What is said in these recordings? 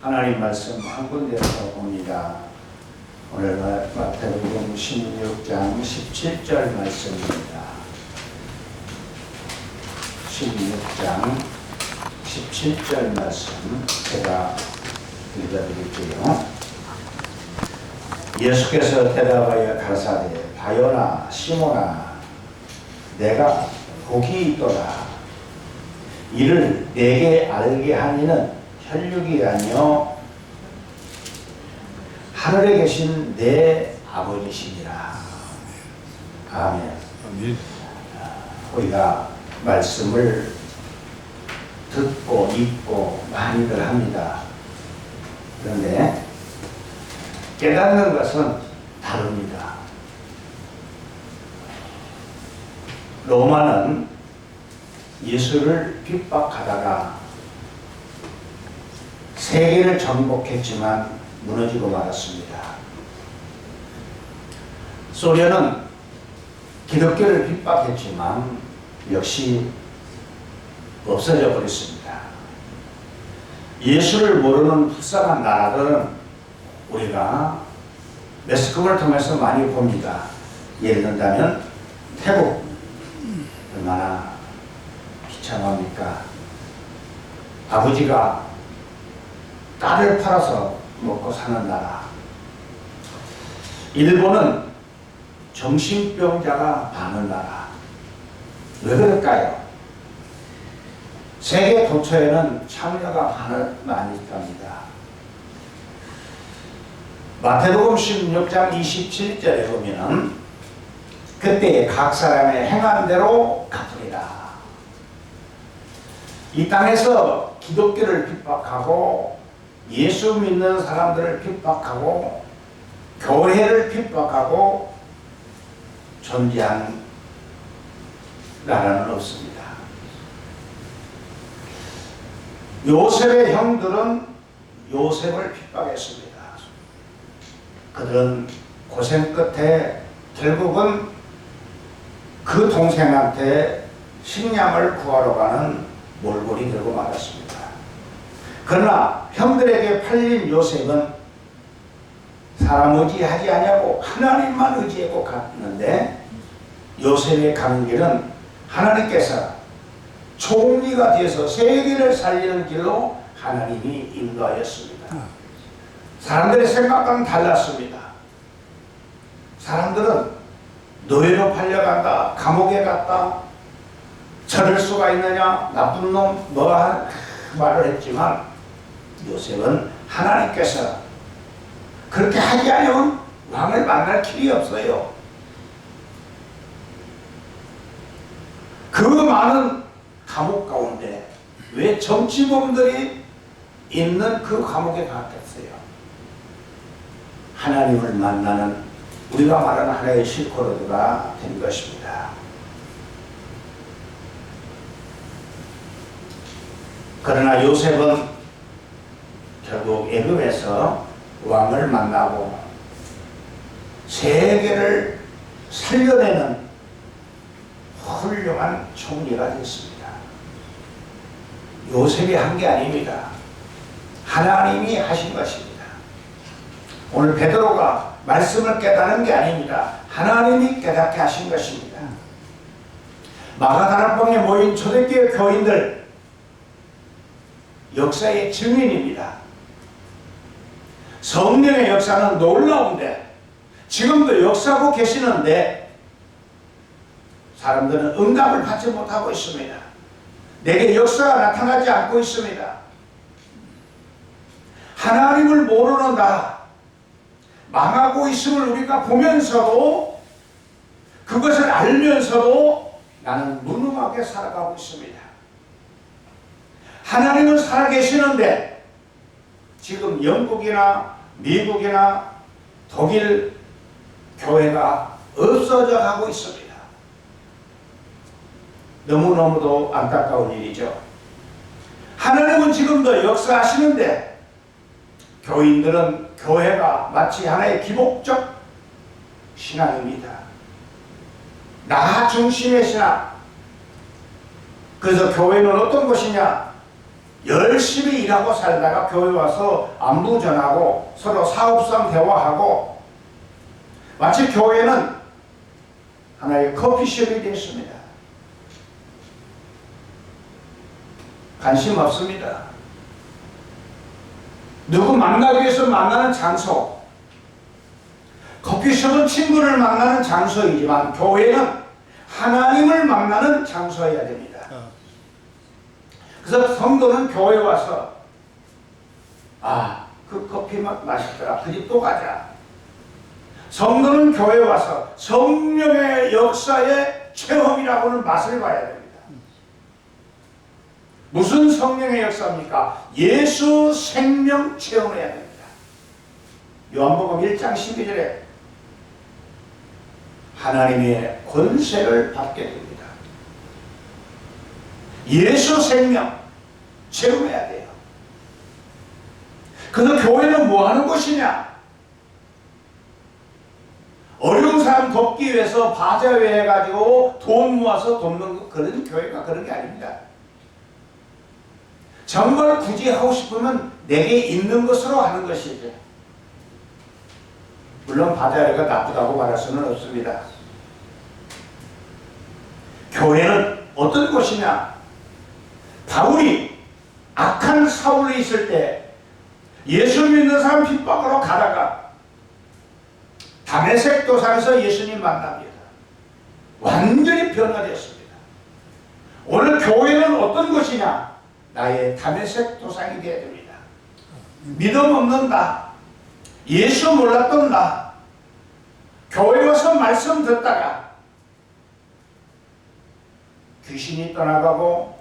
하나님 말씀 한 군데에서 봅니다. 오늘 마태복음 16장 17절 말씀입니다. 16장 17절 말씀 제가 읽어드릴게요. 예수께서 대답하여 가라사대 바요나 시몬아 내가 복이 있도다. 이를 내게 알게 하니는 혈육이 아니요 하늘에 계신 내 아버지시니라. 아멘. 우리가 말씀을 듣고 읽고 많이들 합니다. 그런데 깨닫는 것은 다릅니다. 로마는 예수를 핍박하다가 세계를 정복했지만 무너지고 말았습니다. 소련은 기독교를 핍박했지만 역시 없어져 버렸습니다. 예수를 모르는 불쌍한 나라들은 우리가 매스컴을 통해서 많이 봅니다. 예를 든다면 태국 얼마나 비참합니까? 아버지가 딸을 팔아서 먹고 사는 나라. 일본은 정신병자가 많은 나라. 왜 그럴까요? 세계 도처에는 창녀가 많이 있답니다. 마태복음 16장 27절에 보면 그때 각 사람의 행한 대로 갚으리라. 이 땅에서 기독교를 핍박하고 예수 믿는 사람들을 핍박하고 교회를 핍박하고 존재한 나라는 없습니다. 요셉의 형들은 요셉을 핍박했습니다. 그들은 고생 끝에 결국은 그 동생한테 식량을 구하러 가는 몰골이 되고 말았습니다. 그러나 형들에게 팔린 요셉은 사람 의지하지 아니하고 하나님만 의지하고 갔는데 요셉의 가는 길은 하나님께서 총리가 되어서 세계를 살리는 길로 하나님이 인도하였습니다. 사람들의 생각과는 달랐습니다. 사람들은 노예로 팔려간다, 감옥에 갔다, 저럴 수가 있느냐, 나쁜 놈, 뭐 말을 했지만 요셉은 하나님께서 그렇게 하지 않으면 왕을 만날 길이 없어요. 그 많은 감옥 가운데 왜 정치범들이 있는 그 감옥에 갔겠어요? 하나님을 만나는 우리가 말하는 하나의 실코로드가 된 것입니다. 그러나 요셉은 결국 애굽에서 왕을 만나고 세계를 살려내는 훌륭한 총리가 됐습니다. 요셉이 한 게 아닙니다. 하나님이 하신 것입니다. 오늘 베드로가 말씀을 깨닫는 게 아닙니다. 하나님이 깨닫게 하신 것입니다. 마가다락방에 모인 초대교회 교인들 역사의 증인입니다. 성령의 역사는 놀라운데 지금도 역사하고 계시는데 사람들은 응답을 받지 못하고 있습니다. 내게 역사가 나타나지 않고 있습니다. 하나님을 모르는 나라, 망하고 있음을 우리가 보면서도 그것을 알면서도 나는 무능하게 살아가고 있습니다. 하나님은 살아계시는데 지금 영국이나 미국이나 독일 교회가 없어져 가고 있습니다. 너무너무도 안타까운 일이죠. 하나님은 지금도 역사하시는데 교인들은 교회가 마치 하나의 기복적 신앙입니다. 나 중심의 신앙. 그래서 교회는 어떤 것이냐? 열심히 일하고 살다가 교회 와서 안부 전하고 서로 사업상 대화하고 마치 교회는 하나의 커피숍이 됐습니다. 관심 없습니다. 누구 만나기 위해서 만나는 장소, 커피숍은 친구를 만나는 장소이지만 교회는 하나님을 만나는 장소여야 됩니다. 그래서 성도는 교회에 와서 그 커피 맛있더라, 그 집 또 가자. 성도는 교회에 와서 성령의 역사의 체험이라고는 맛을 봐야 됩니다. 무슨 성령의 역사입니까? 예수 생명 체험해야 됩니다. 요한복음 1장 12절에 하나님의 권세를 받게 됩니다. 예수 생명 체험해야 돼요. 그래서 교회는 뭐 하는 곳이냐? 어려운 사람 돕기 위해서 바자회 해가지고 돈 모아서 돕는 그런 교회가 그런 게 아닙니다. 정말 굳이 하고 싶으면 내게 있는 것으로 하는 것이죠. 물론 바자회가 나쁘다고 말할 수는 없습니다. 교회는 어떤 곳이냐? 바울이 악한 사울에 있을 때 예수 믿는 사람 핍박으로 가다가 다메섹 도상에서 예수님 만납니다. 완전히 변화되었습니다. 오늘 교회는 어떤 것이냐? 나의 다메섹 도상이 되어야 됩니다. 믿음 없는 나, 예수 몰랐던 나, 교회 와서 말씀 듣다가 귀신이 떠나가고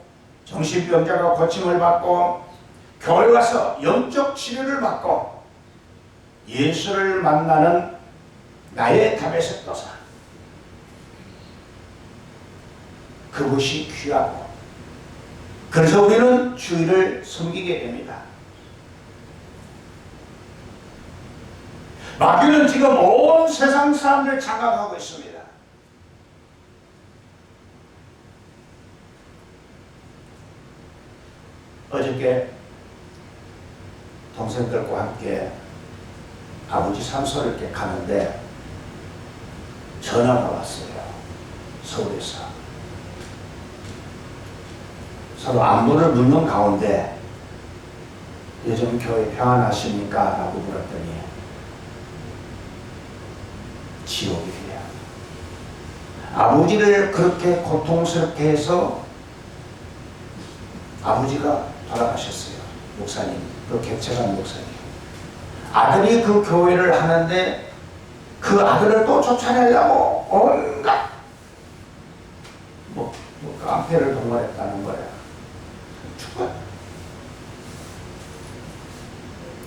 정신병자가 고침을 받고 교회 와서 영적 치료를 받고 예수를 만나는 나의 다메섹 도상, 그것이 귀하고 그래서 우리는 주의를 섬기게 됩니다. 마귀는 지금 온 세상 사람들을 장악하고 있습니다. 어저께 동생들과 함께 아버지 산소를 이렇게 가는데 전화가 왔어요. 서울에서. 서로 안부를 묻는 가운데 요즘 교회 평안하십니까? 라고 물었더니 지옥이래요. 아버지를 그렇게 고통스럽게 해서 아버지가 돌아가셨어요. 목사님, 그 객체간 목사님. 아들이 그 교회를 하는데 그 아들을 또 쫓아내려고 온갖 깡패를 동원했다는 거예요. 죽어요.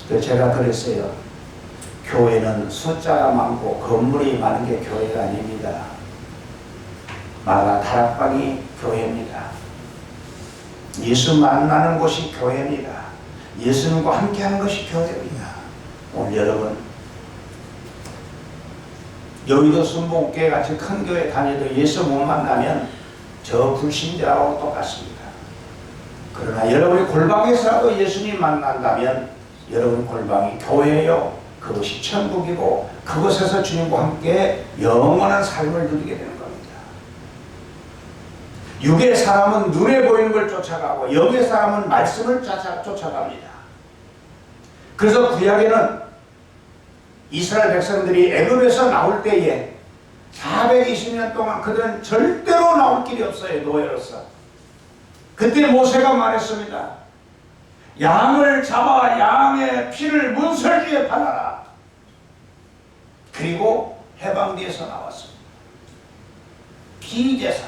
그래서 제가 그랬어요. 교회는 숫자가 많고 건물이 많은 게 교회가 아닙니다. 마가 다락방이 교회입니다. 예수 만나는 곳이 교회입니다. 예수님과 함께하는 것이 교회입니다. 오늘 여러분 여의도 순복음교회 같이 큰 교회 다녀도 예수 못 만나면 저 불신자하고 똑같습니다. 그러나 여러분이 골방에서라도 예수님 만난다면 여러분 골방이 교회요, 그것이 천국이고 그곳에서 주님과 함께 영원한 삶을 누리게 되는 겁니다. 육의 사람은 눈에 보이는 걸 쫓아가고 영의 사람은 말씀을 쫓아갑니다. 그래서 구약에는 이스라엘 백성들이 애굽에서 나올 때에 420년 동안 그들은 절대로 나올 길이 없어요. 노예로서. 그때 모세가 말했습니다. 양을 잡아 양의 피를 문설주에 발라라. 그리고 해방디에서 나왔습니다. 피제사,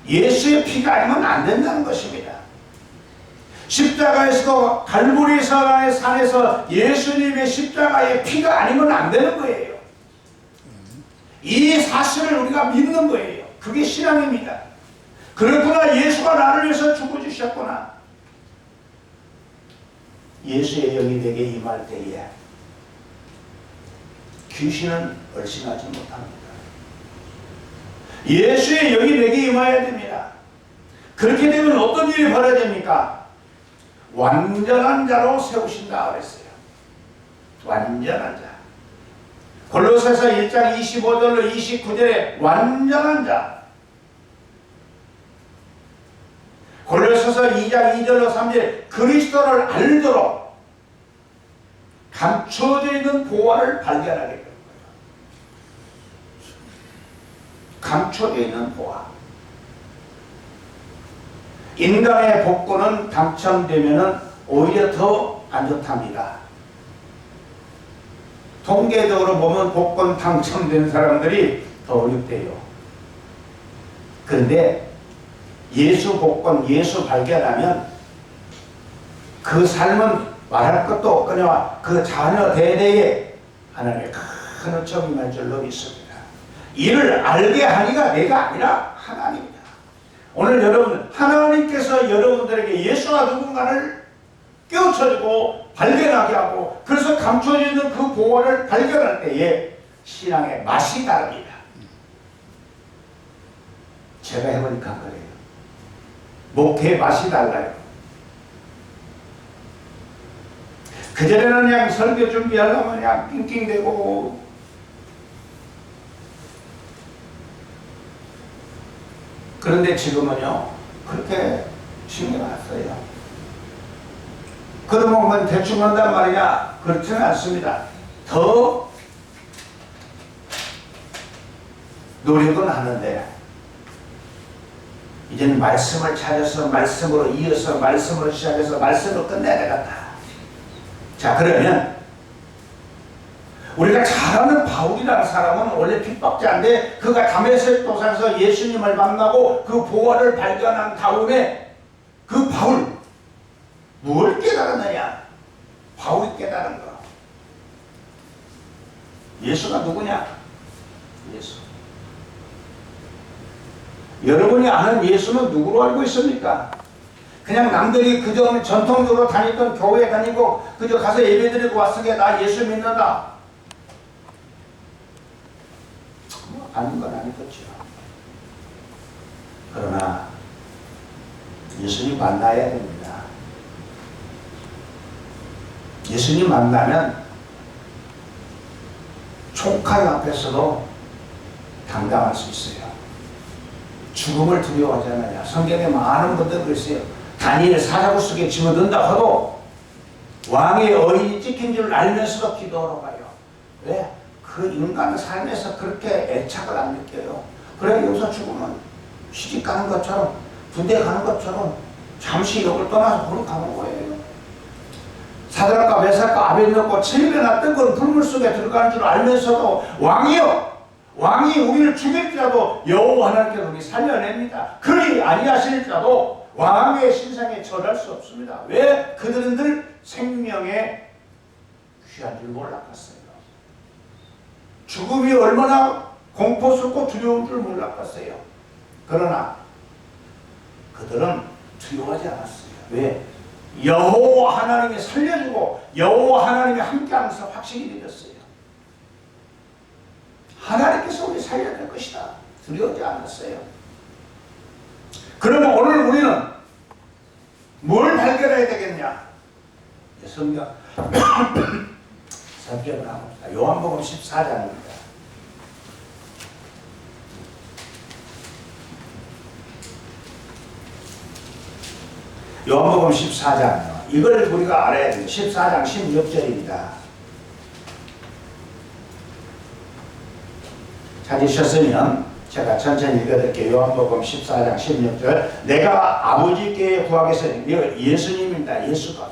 예수의 피가 아니면 안 된다는 것입니다. 십자가에서도 갈보리 산에서 예수님의 십자가의 피가 아니면 안 되는 거예요. 이 사실을 우리가 믿는 거예요. 그게 신앙입니다. 그렇구나, 예수가 나를 위해서 죽어주셨구나. 예수의 영이 내게 임할 때에 귀신은 얼씬하지 못합니다. 예수의 영이 내게 임해야 됩니다. 그렇게 되면 어떤 일이 벌어집니까? 완전한 자로 세우신다 그랬어요. 완전한 자. 골로새서 1장 25절로 29절에 완전한 자. 골로새서 2장 2절로 3절에 그리스도를 알도록 감춰져 있는 보화를 발견하게 되는 거예요. 감춰져 있는 보화. 인간의 복권은 당첨되면 오히려 더 안 좋답니다. 통계적으로 보면 복권 당첨된 사람들이 더 어렵대요. 그런데 예수 복권, 예수 발견하면 그 삶은 말할 것도 없거니와 그 자녀 대대에 하나님의 큰 은총이 임할 줄로 믿습니다. 이를 알게 하니가 내가 아니라 하나님이다. 오늘 여러분, 하나님께서 여러분들에게 예수가 누군가를 깨우쳐주고 발견하게 하고, 그래서 감춰져 있는 그 보화를 발견할 때에 신앙의 맛이 다릅니다. 제가 해보니까 그래요. 목회의 맛이 달라요. 그전에는 그냥 설교 준비하려면 그냥 낑낑대고, 그런데 지금은요, 그렇게 신경 안 써요. 그러면 그건 대충 한단 말이냐? 그렇지는 않습니다. 더 노력은 하는데, 이제는 말씀을 찾아서 말씀으로 이어서 말씀으로 시작해서 말씀으로 끝내야 되겠다. 자, 그러면 우리가 잘 아는 바울이라는 사람은 원래 핍박자인데, 그가 다메섹 도상에서 예수님을 만나고 그 보화를 발견한 다음에 그 바울, 뭘 깨달았느냐? 바울이 깨달은 거. 예수가 누구냐? 예수. 여러분이 아는 예수는 누구로 알고 있습니까? 그냥 남들이 그저 전통적으로 다니던 교회 다니고 그저 가서 예배드리고 왔으니까 나 예수 믿는다. 아닌 건 아니겠죠. 그러나 예수님 만나야 됩니다. 예수님 만나면 총칼 앞에서도 당당할 수 있어요. 죽음을 두려워하지 않아요. 성경에 많은 분들 그랬어요. 다니엘 사자구 속에 집어든다 해도 왕의 어인이 찍힌 줄 알면서도 기도하러 가요. 왜? 그 인간의 삶에서 그렇게 애착을 안 느껴요. 그래, 여기서 죽으면 시집 가는 것처럼, 군대 가는 것처럼 잠시 여길 떠나서 거기 가는 거예요. 사드락과 메삭과 아벳nego 체면에 놨던 건 불물 속에 들어가는 줄 알면서도 왕이요, 왕이 우리를 죽일지라도 여호와 하나님께서 우리 살려냅니다. 그리 아니하실지라도 왕의 신상에 절할 수 없습니다. 왜? 그들은 늘 생명에 귀한 줄 몰랐겠어요. 죽음이 얼마나 공포스럽고 두려운 줄 몰랐겠어요. 그러나 그들은 두려워하지 않았어요. 왜? 여호와 하나님이 살려주고 여호와 하나님이 함께하면서 확신이 믿었어요. 하나님께서 우리 살려낼 것이다. 두려워하지 않았어요. 그러면 오늘 우리는 뭘 발견해야 되겠냐? 성경 성경을 합니다. 요한복음 14장입니다. 요한복음 14장, 이걸 우리가 알아야 돼요. 14장 16절입니다. 찾으셨으면 제가 천천히 읽어드릴게요. 요한복음 14장 16절. 내가 아버지께 구하겠으니, 예수님입니다.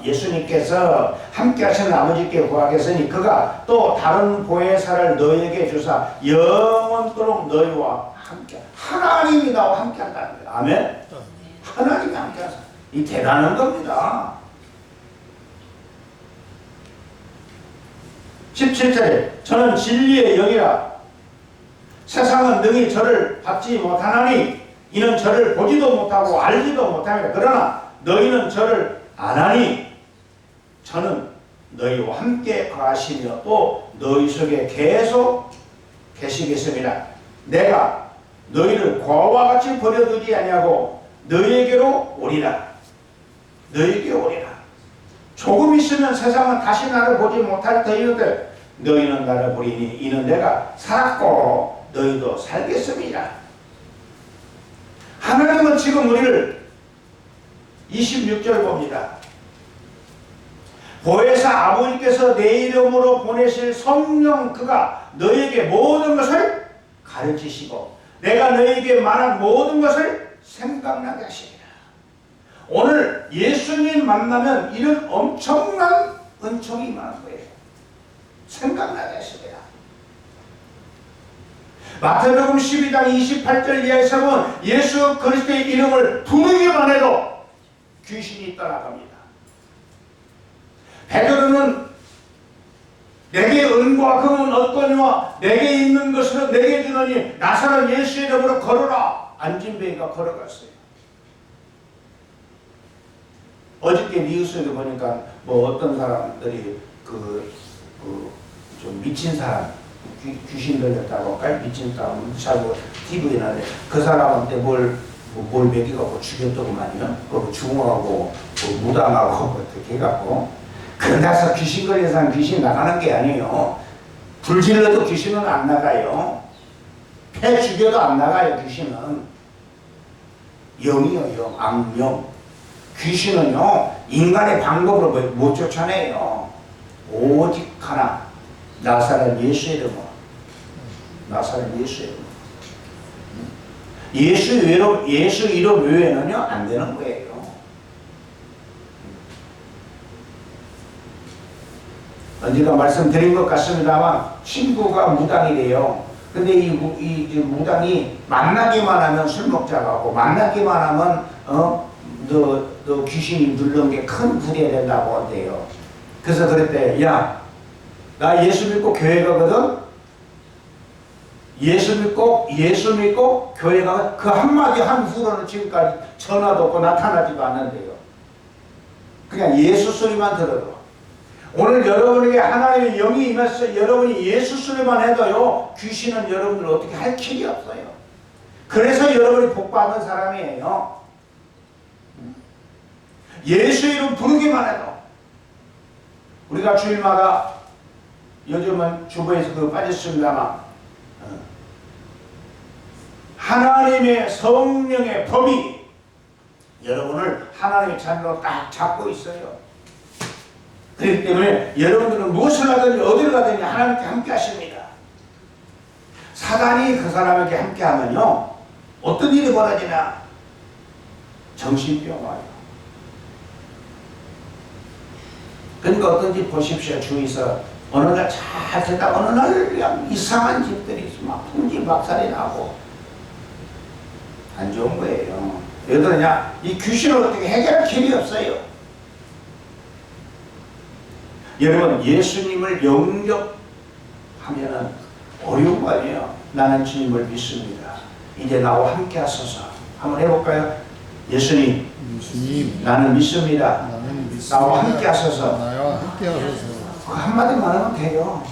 예수님께서 함께 하시는 아버지께 구하겠으니 그가 또 다른 보혜사를 너희에게 주사 영원토록 너희와 함께, 하나님이 나와 함께 한다는 거예요. 아멘? 하나님이 함께 하사. 이 대단한 겁니다. 17절에 저는 진리의 영이라 세상은 능히 저를 받지 못하나니 이는 저를 보지도 못하고 알지도 못합니다. 그러나 너희는 저를 아나니 저는 너희와 함께 거하시며 또 너희 속에 계속 계시겠습니다. 내가 너희를 과와 같이 버려두지 아니하고 너희에게로 오리라. 너희에게 오리라. 조금 있으면 세상은 다시 나를 보지 못할 터이거든. 너희는 나를 보리니 이는 내가 살았고 너희도 살겠습니다. 하나님은 지금 우리를 26절 봅니다. 보혜사 아버지께서 내 이름으로 보내실 성령 그가 너희에게 모든 것을 가르치시고 내가 너희에게 말한 모든 것을 생각나게 하시리라. 오늘 예수님 만나면 이런 엄청난 은총이 임하는 거예요. 생각나게 하시리라. 마태복음 12장 28절 이하에서 보면 예수 그리스도의 이름을 부르기만 해도 귀신이 떠나갑니다. 베드로는 내게 은과 금은 없거니와 내게 있는 것으로 내게 주노니 나사렛 예수의 이름으로 걸어라. 안진뱅이가 걸어갔어요. 어저께 뉴스에 보니까 뭐 어떤 사람들이 좀 미친 사람 귀신 들렸다고 깔 미친 사람 자고 TV에 나는데 그 사람한테 뭘 먹이갖고 죽였더구만요. 그 중어하고 무당하고 어떻게 해갖고 그러다서 귀신 걸린 사람 귀신 나가는 게 아니에요. 불 질러도 귀신은 안 나가요. 폐 죽여도 안 나가요. 귀신은 영이요, 영, 악령. 귀신은요 인간의 방법으로 못 쫓아내요. 오직 하나 나사렛 예수의 이름으로. 나사렛 예수의 이름. 예수 이름 외에는요 안 되는 거예요. 언젠가 말씀드린 것 같습니다만 친구가 무당이래요. 근데 이 무당이 만나기만 하면 술 먹자고 만나기만 하면 너 귀신이 눌른 게 큰 불이 된다고 한대요. 그래서 그랬대. 야, 나 예수 믿고 교회 가거든. 예수 믿고 교회 가거든. 그 한마디 한 후로는 지금까지 전화도 없고 나타나지도 않는데요. 그냥 예수 소리만 들어도. 오늘 여러분에게 하나님의 영이 임해서 여러분이 예수 소리만 해도요 귀신은 여러분을 어떻게 할 길이 없어요. 그래서 여러분이 복받은 사람이에요. 예수 이름 부르기만 해도. 우리가 주일마다 요즘은 주보에서 빠졌습니다만 하나님의 성령의 법이 여러분을 하나님의 자녀로 딱 잡고 있어요. 그렇기 때문에 여러분들은 무엇을 하든지 어디를 가든지 하나님께 함께 하십니다. 사단이 그 사람에게 함께 하면요 어떤 일이 벌어지나 정신병 와요. 그러니까 어떤지 보십시오. 주위에서 어느 날 잘 되다 어느 날 그냥 이상한 집들이 막 풍지박살이 나고 안 좋은 거예요. 왜 그러냐? 이 귀신을 어떻게 해결할 길이 없어요. 여러분 예수님을 영접하면 어려운 거 아니에요. 나는 주님을 믿습니다. 이제 나와 함께 하소서. 한번 해볼까요? 예수님 나는 믿습니다. 나와 함께 하소서. 그 한마디만 하면 돼요.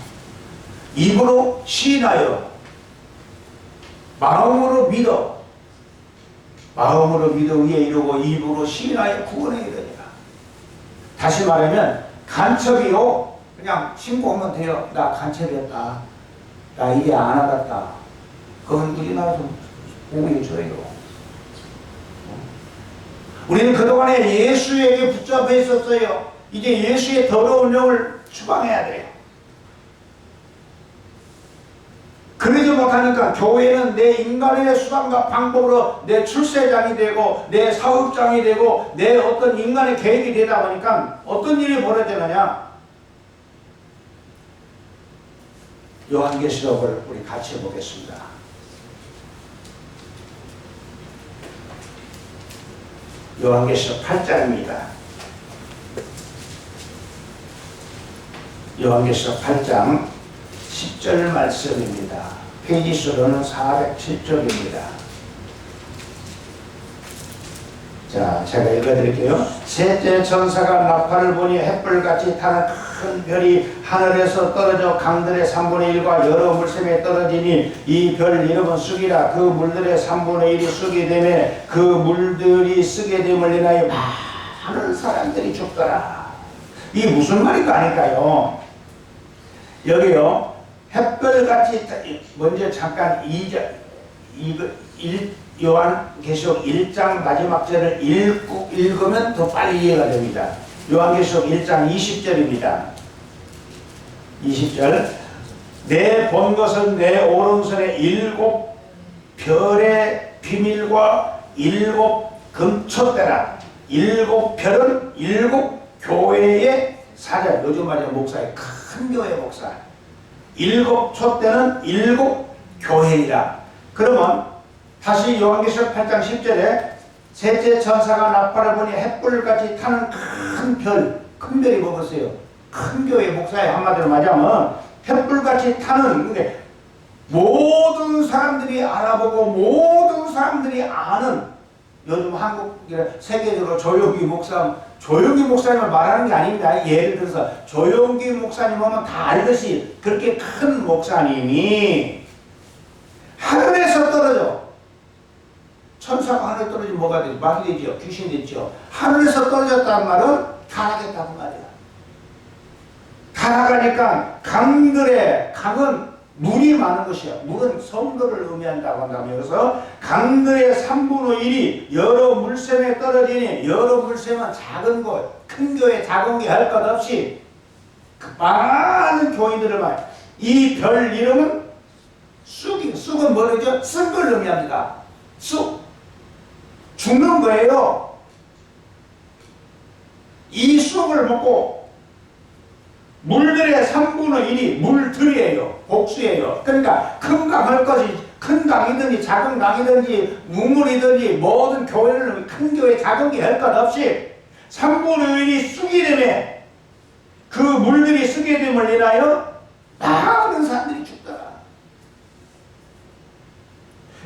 입으로 시인하여 마음으로 믿어. 마음으로 믿어 위에 이르고 입으로 시인하여 구원에 이르리라. 다시 말하면 간첩이요 그냥 신고하면 돼요. 나 간첩이었다. 나 이게 안 하겠다. 그건 우리나라에서 공유해줘요. 우리는 그동안에 예수에게 붙잡혀 있었어요. 이제 예수의 더러운 영을 추방해야 돼요. 그러지 못하니까 교회는 내 인간의 수단과 방법으로 내 출세장이 되고 내 사업장이 되고 내 어떤 인간의 계획이 되다 보니까 어떤 일이 벌어지느냐. 요한계시록을 우리 같이 보겠습니다. 요한계시록 8장입니다. 요한계시록 8장 10절 말씀입니다. 페이지 수로는 407쪽입니다. 자, 제가 읽어드릴게요. 셋째 천사가 나팔을 보니 햇불같이 타는 큰 별이 하늘에서 떨어져 강들의 3분의 1과 여러 물샘에 떨어지니 이 별 이름은 쑥이라. 그 물들의 3분의 1이 쑥이 되매 그 물들이 쓰게 됨을 인하여 많은 사람들이 죽더라. 이게 무슨 말인가 하니까요. 여기요. 햇별같이 먼저 잠깐 요한계시록 1장 마지막 절을 읽으면 더 빨리 이해가 됩니다. 요한계시록 1장 20절입니다. 20절. 내 본 것은 내 오른손에 7 별의 비밀과 7 금초대라. 7 별은 7 교회의 사자. 요즘 말하는 목사의 큰 교회 목사. 7 촛대는 7 교회이라. 그러면 다시 요한계시록 8장 10절에 셋째 천사가 나팔을 보니 햇불같이 타는 큰 별, 큰 별이 뭐겠어요? 큰 교회 목사의 한마디로 말하면 햇불같이 타는, 근데 모든 사람들이 알아보고 모든 사람들이 아는, 요즘 한국 세계적으로 조용기 목사님을 말하는 게 아닙니다. 예를 들어서 조용기 목사님 하면 다 알듯이 그렇게 큰 목사님이 하늘에서 떨어져. 천사가 하늘에 떨어지면 뭐가 되지? 말이 되죠. 귀신 되죠. 하늘에서 떨어졌다는 말은 타락했다는 말이야. 타락하니까 강은 물이 많은 것이야. 물은 성도를 의미한다고 한다면, 그래서 강들의 3분의 1이 여러 물샘에 떨어지니, 여러 물샘은 작은 것, 큰 교회 작은 게 할 것 없이 그 많은 교인들을 말. 이 별 이름은 쑥은 뭐죠? 쓴 걸 의미합니다. 쑥. 죽는 거예요. 이 쑥을 먹고 물들의 3분의 1이 물들이에요. 복수예요. 그러니까 큰 강 할 것이, 큰 강이든지 작은 강이든지 우물이든지 모든 교회를 큰 교회 작은 게 할 것 없이 3분의 1이 쑥이 되면 그 물들이 쓰게 됨을 인하여 많은 사람들이 죽더라.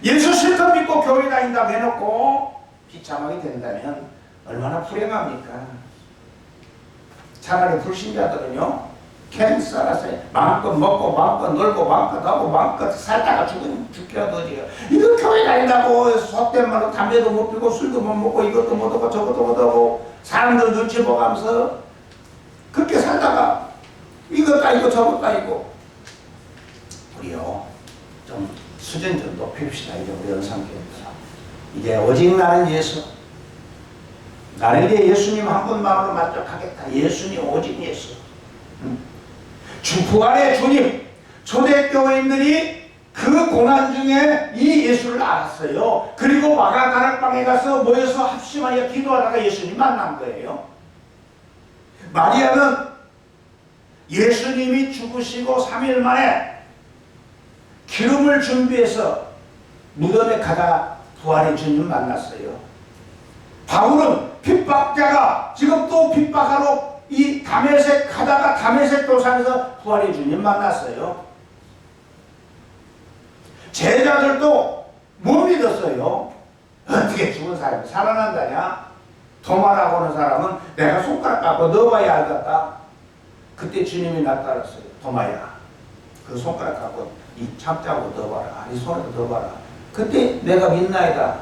예수 실컷 믿고 교회 다닌다고 해놓고 비참하게 된다면 얼마나 불행합니까? 차라리 불신자들은요, 캔살아서 마음껏 먹고 마음껏 놀고 마음껏 하고 마음껏 살다가 죽게라도 어디요. 이거 교회 다닌다고 속된 말로 담배도 못 피고 술도 못 먹고 이것도 못 하고 저것도 못 하고 사람들 눈치 보면서 그렇게 살다가 이것도 아니고 저것도 아니고. 우리요 좀 수준 좀 높입시다. 이제 우리 연상교회에서 이제 오직 나는 예수, 나는 이제 예수님 한 분만으로 만족하겠다. 예수님, 오직 예수. 부활의 주님. 초대교회인들이 그 고난 중에 이 예수를 알았어요. 그리고 마가다락방에 가서 모여서 합심하여 기도하다가 예수님 만난 거예요. 마리아는 예수님이 죽으시고 3일 만에 기름을 준비해서 무덤에 가다 부활의 주님 만났어요. 바울은 핍박자가 지금 또 핍박하러 이 다메섹 가다가 다메섹 도상에서 부활의 주님 만났어요. 제자들도 못 믿었어요. 어떻게 죽은 사람이 살아난다냐? 도마라고 하는 사람은 내가 손가락 갖고 넣어봐야 알겠다. 그때 주님이 나타났어요. 도마야, 그 손가락 갖고 이 잡자고 넣어봐라. 이 손에 넣어봐라. 그때 내가 믿나이다.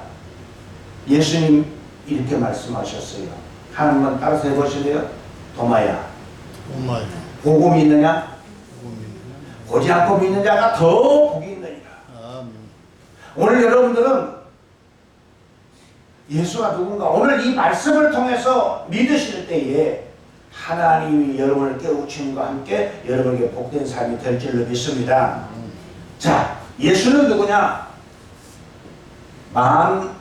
예수님 이렇게 말씀하셨어요. 하나님만 따라서 해보실래요? 도마야, 보고 믿느냐? 보지 않고 믿는 자가 더 복이 있느니라. 오늘 여러분들은 예수가 누군가, 오늘 이 말씀을 통해서 믿으실 때에 하나님이 여러분을 깨우침과 함께 여러분에게 복된 삶이 될 줄로 믿습니다. 자, 예수는 누구냐? 만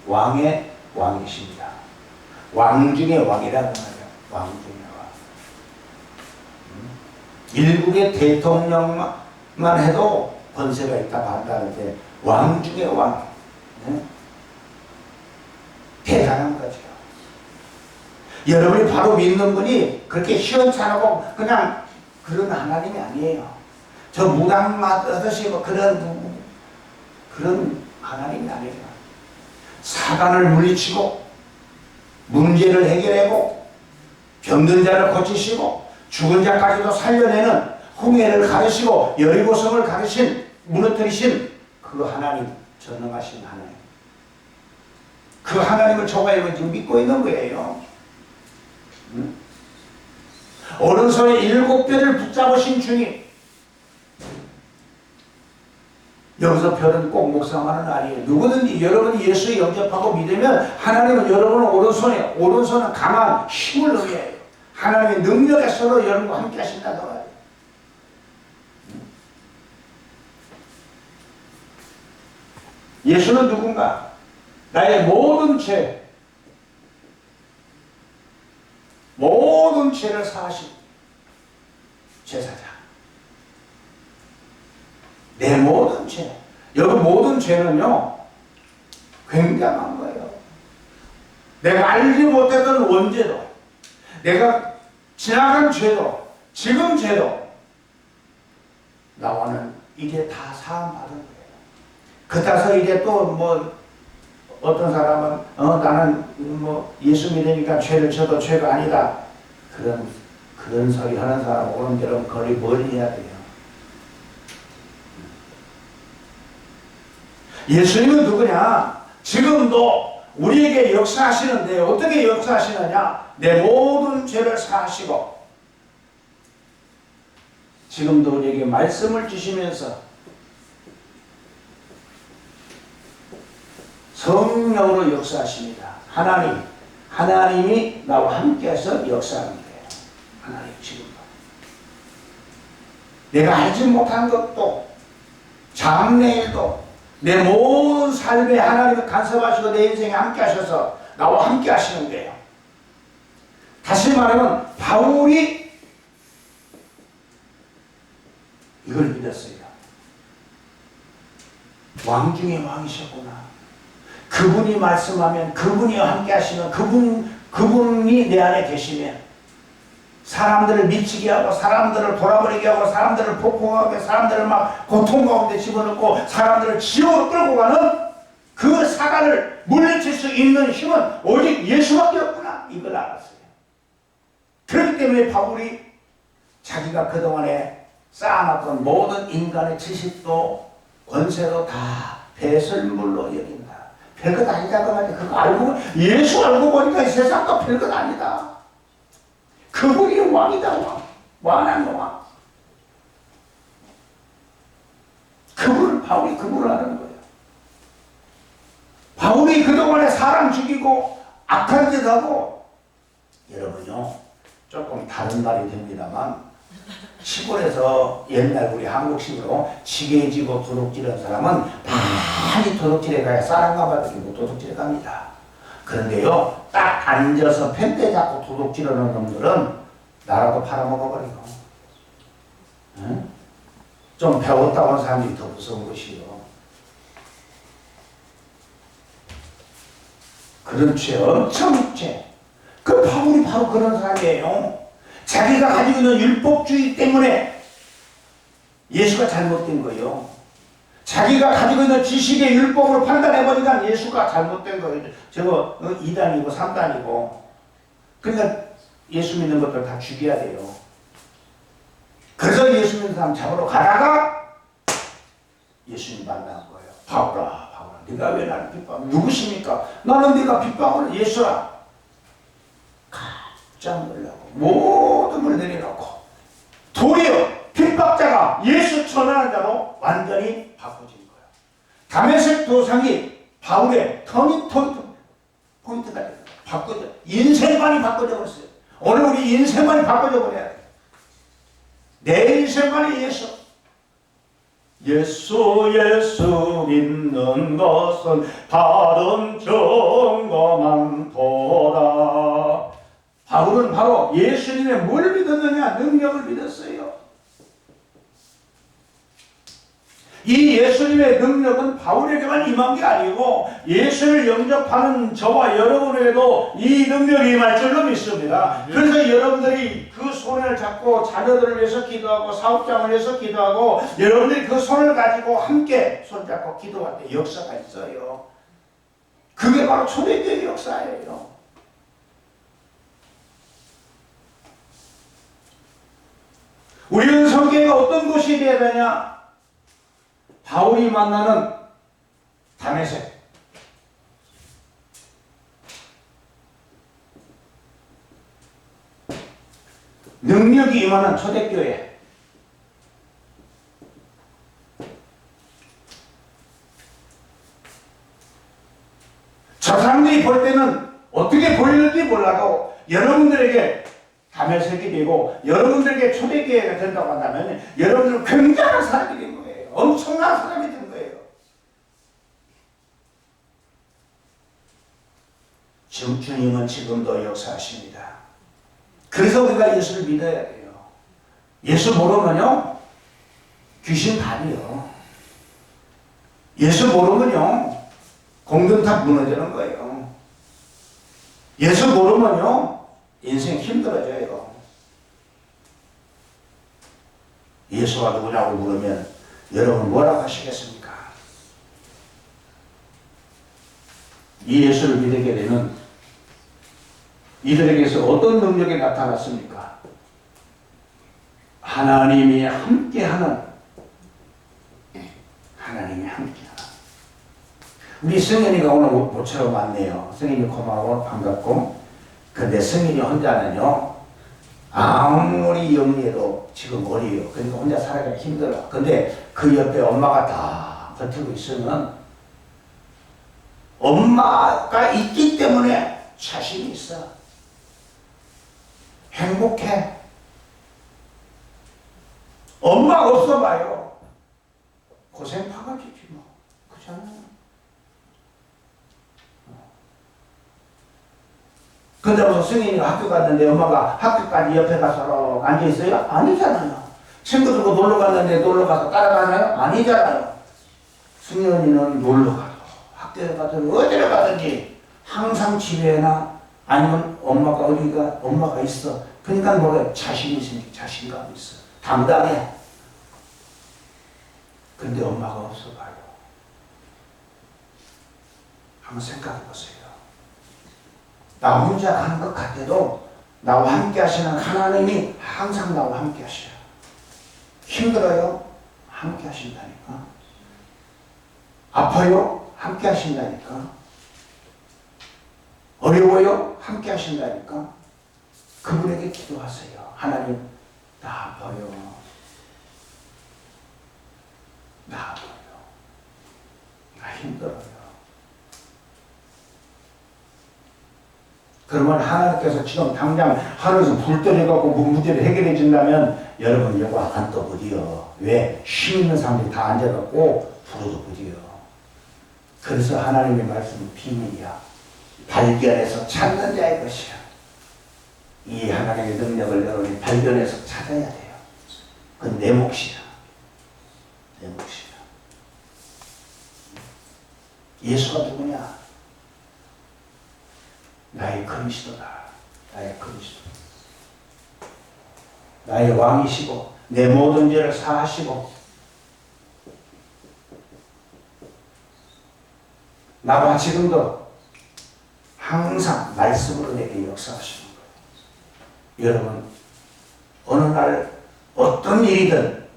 왕의 왕이십니다. 왕 중의 왕이라고 말해요. 왕 중의 왕. 일국의 대통령만 해도 권세가 있다고 한다는데 왕 중의 왕. 네? 대단한 거죠. 여러분이 바로 믿는 분이 그렇게 시원찮고 그냥 그런 하나님이 아니에요. 저 무당 하듯이 뭐 그런 하나님이 아니에요. 사단을 물리치고 문제를 해결하고 병든 자를 고치시고 죽은 자까지도 살려내는 홍해를 가르시고 여리고성을 가르신 무너뜨리신 그 하나님, 전능하신 하나님, 그 하나님을 저가 지금 믿고 있는 거예요. 오른손에 7별을 붙잡으신 주님. 여기서 별은 꼭 묵상하는 아니에요. 누구든지 여러분이 예수 영접하고 믿으면 하나님은 여러분의 오른손은 강한 힘을 의미해요. 하나님의 능력에 서로 여러분과 함께 하신다고 말해요. 예수는 누군가? 나의 모든 죄를 사하신 제사장. 내 모든 죄. 여기 모든 죄는요, 굉장한 거예요. 내가 알지 못했던 원죄도, 내가 지나간 죄도, 지금 죄도, 나와는 이제 다 사함받은 거예요. 그따서 이제 또 어떤 사람은, 나는 예수 믿으니까 죄를 져도 죄가 아니다. 그런 소리 하는 사람, 오는 대로 거리 멀리 해야 돼요. 예수님은 누구냐? 지금도 우리에게 역사하시는데 어떻게 역사하시느냐? 내 모든 죄를 사하시고 지금도 우리에게 말씀을 주시면서 성령으로 역사하십니다. 하나님이 나와 함께해서 역사하는 거예요. 하나님 지금도. 내가 알지 못한 것도 장래에도 내 모든 삶에 하나님을 간섭하시고 내 인생에 함께 하셔서 나와 함께 하시는 거예요. 다시 말하면 바울이 이걸 믿었어요. 왕 중에 왕이셨구나. 그분이 말씀하면, 그분이 함께 하시면, 그분이 내 안에 계시면 사람들을 미치게 하고, 사람들을 돌아버리게 하고, 사람들을 폭풍하게, 사람들을 막 고통 가운데 집어넣고, 사람들을 지옥으로 끌고 가는 그 사단을 물리칠 수 있는 힘은 오직 예수밖에 없구나. 이걸 알았어요. 그렇기 때문에 바울이 자기가 그동안에 쌓아놨던 모든 인간의 지식도 권세도 다 배설물로 여긴다. 별것 아니다고 말이야. 그거 알고, 예수 알고 보니까 이 세상도 별것 아니다. 그분이 왕이다, 왕. 왕한 왕. 바울이 그분을 아는 거예요. 바울이 그동안에 사람 죽이고 악한 짓 하고, 여러분요, 조금 다른 말이 됩니다만, 시골에서 옛날 우리 한국식으로 지게 지고 도둑질한 사람은 많이 도둑질해 가야 쌀한가 받으시고 도둑질해 갑니다. 그런데요, 딱 앉아서 펜대 잡고 도둑질하는 놈들은 나라도 팔아먹어버리고, 응? 좀 배웠다고 하는 사람들이 더 무서운 것이요. 그런 죄, 엄청 죄. 그 바울이 바로 그런 사람이에요. 자기가 가지고 있는 율법주의 때문에 예수가 잘못된 거예요. 자기가 가지고 있는 지식의 율법으로 판단해보니까 예수가 잘못된 거예요. 저거 2단이고 3단이고. 그러니까 예수 믿는 것들 다 죽여야 돼요. 그래서 예수 믿는 사람 잡으러 가다가 예수님 만난 거예요. 바울아, 네가 왜 나를 핍박? 누구십니까? 나는 네가 핍박을 예수라. 깜짝 놀라고 모든 걸 내려놓고 도리어 핍박자가 예수 전하는 자로 완전히 바꿔진 거예요. 다메섹 도상이 바울의 터닝 포인트가 돼요. 인생관이 바꿔져 버렸어요. 오늘 우리 인생관이 바꿔져 버려야 돼요. 내 인생관이 예수 믿는 것은 바른 정거만 도다. 바울은 바로 예수님의 뭘 믿었느냐? 능력을 믿었어요. 이 예수님의 능력은 바울에게만 임한 게 아니고 예수를 영접하는 저와 여러분에게도 이 능력이 임할 줄로 믿습니다. 그래서 여러분들이 그 손을 잡고 자녀들을 위해서 기도하고 사업장을 위해서 기도하고 여러분들이 그 손을 가지고 함께 손잡고 기도할 때 역사가 있어요. 그게 바로 초대교회 역사예요. 우리는 성경에 어떤 것이 되어야 되냐? 바울이 만나는 다메섹. 능력이 임하는 초대교회. 저 사람들이 볼 때는 어떻게 보이는지 몰라도 여러분들에게 담에색이 되고 여러분들에게 초대교회가 된다고 한다면 여러분들은 굉장한 사람이 된 거예요. 엄청난 사람이 된 거예요. 주님은 지금도 역사하십니다. 그래서 우리가 예수를 믿어야 돼요. 예수 모르면요 귀신 밥이요. 예수 모르면요 공든탑 무너지는 거예요. 예수 모르면요 인생 힘들어져요. 예수가 누구냐고 물으면 여러분 뭐라고 하시겠습니까? 이 예수를 믿게 되면 이들에게서 어떤 능력이 나타났습니까? 하나님이 함께하는, 하나님이 함께하는. 우리 성현이가 오늘 모처럼 왔네요. 성현이 고마워, 반갑고. 근데 성현이 혼자는요 아무리 영리해도 지금 어려요. 그러니까 혼자 살아가기 힘들어. 근데 그 옆에 엄마가 다 버티고 있으면 엄마가 있기 때문에 자신이 있어. 행복해. 엄마가 없어봐요. 고생 파가지지 뭐. 그렇잖아요. 근데 무슨 승인이가 학교 갔는데 엄마가 학교까지 옆에 가서 앉아있어요? 아니잖아요. 친구들과 놀러 갔는데 놀러 가서 따라가나요? 아니잖아요. 승현이는 놀러 가도 학교에 가든 어디를 가든지 항상 집에나 아니면 엄마가 있어. 그러니까 뭐래? 자신이 있으니까 자신감이 있어. 당당해. 근데 엄마가 없어 봐요. 한번 생각해 보세요. 나 혼자 가는 것 같아도 나와 함께 하시는 하나님이 항상 나와 함께 하셔요. 힘들어요? 함께 하신다니까. 아파요? 함께 하신다니까. 어려워요? 함께 하신다니까. 그분에게 기도하세요. 하나님, 나 아파요. 나 아파요. 나 힘들어요. 그러면 하나님께서 지금 당장 하늘에서 불 떨어져갖고 문제를 해결해 준다면 여러분 여기 안 떠부디요. 왜? 힘 있는 사람들이 다 앉아갖고 불어도 부디요. 그래서 하나님의 말씀은 비밀이야. 발견해서 찾는 자의 것이야. 이 하나님의 능력을 여러분이 발견해서 찾아야 돼요. 그건 내 몫이야. 내 몫이야. 예수가 누구냐? 나의 그리스도다. 나의 그리스도. 나의 왕이시고 내 모든 죄를 사하시고 나와 지금도 항상 말씀으로 내게 역사하시는 거예요. 여러분 어느 날 어떤 일이든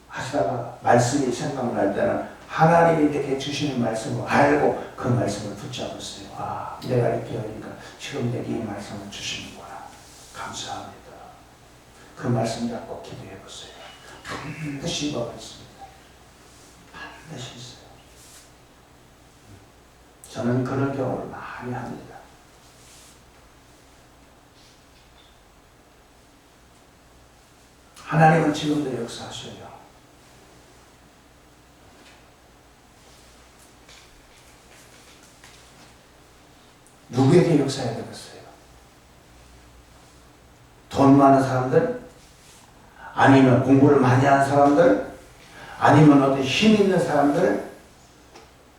하시다가 말씀이 생각날 때는 하나님이 이렇게 주시는 말씀을 알고 그 말씀을 붙잡으세요. 아, 내가 이렇게 하니까 지금 내게 이 말씀을 주시는구나. 감사합니다. 그 말씀 잡고 기도해 보세요. 반드시 먹었습니다. 반드시 있어요. 저는 그런 경험을 많이 합니다. 하나님은 지금도 역사하셔요. 누구에게 역사해야 되겠어요? 돈 많은 사람들? 아니면 공부를 많이 한 사람들? 아니면 어떤 힘 있는 사람들?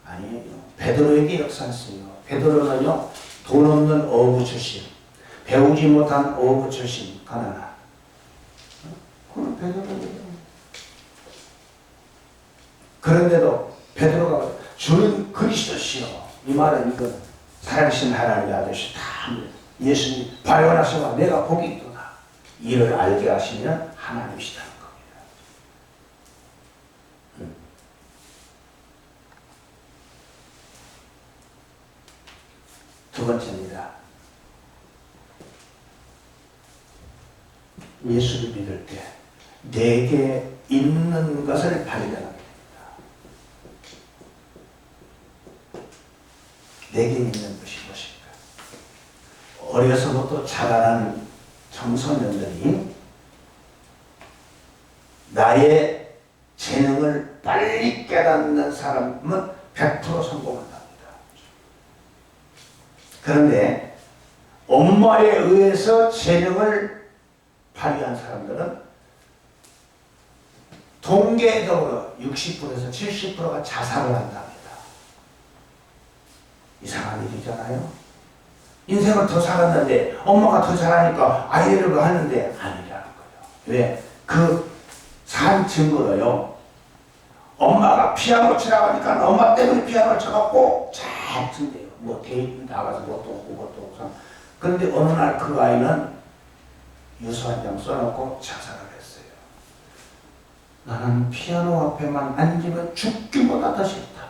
아니에요. 베드로에게 역사했어요. 베드로는요, 돈 없는 어부 출신, 배우지 못한 어부 출신, 가난한. 그건 베드로예요. 그런데도 베드로가 주는 그리스도시요. 이 말은 이건 살아계신 하나님의 아저씨 다 예수님 발견하시고 내가 복이 있구나. 이를 알게 하시면 하나님이시다는 겁니다. 두 번째입니다. 예수를 믿을 때 내게 있는 것을 발견하게 됩니다. 내게 있는 것이 무엇일까? 어려서부터 자라난 청소년들이 나의 재능을 빨리 깨닫는 사람은 100% 성공한답니다. 그런데 엄마에 의해서 재능을 발휘한 사람들은 통계적으로 60%에서 70%가 자살을 한답니다. 이상한 일이잖아요. 인생을 더 살았는데 엄마가 더 잘하니까 아이를 하는데 아니라는 거예요. 왜? 그 산 증거로요. 엄마가 피아노 치라고 하니까 엄마 때문에 피아노를 쳐갖고 잘 친대요. 뭐 데이트 나가서 뭣도 없고 뭣도 없고. 그런데 어느 날 그 아이는 유서 한 장 써놓고 자살을 했어요. 나는 피아노 앞에만 앉으면 죽기보다 더 싫다.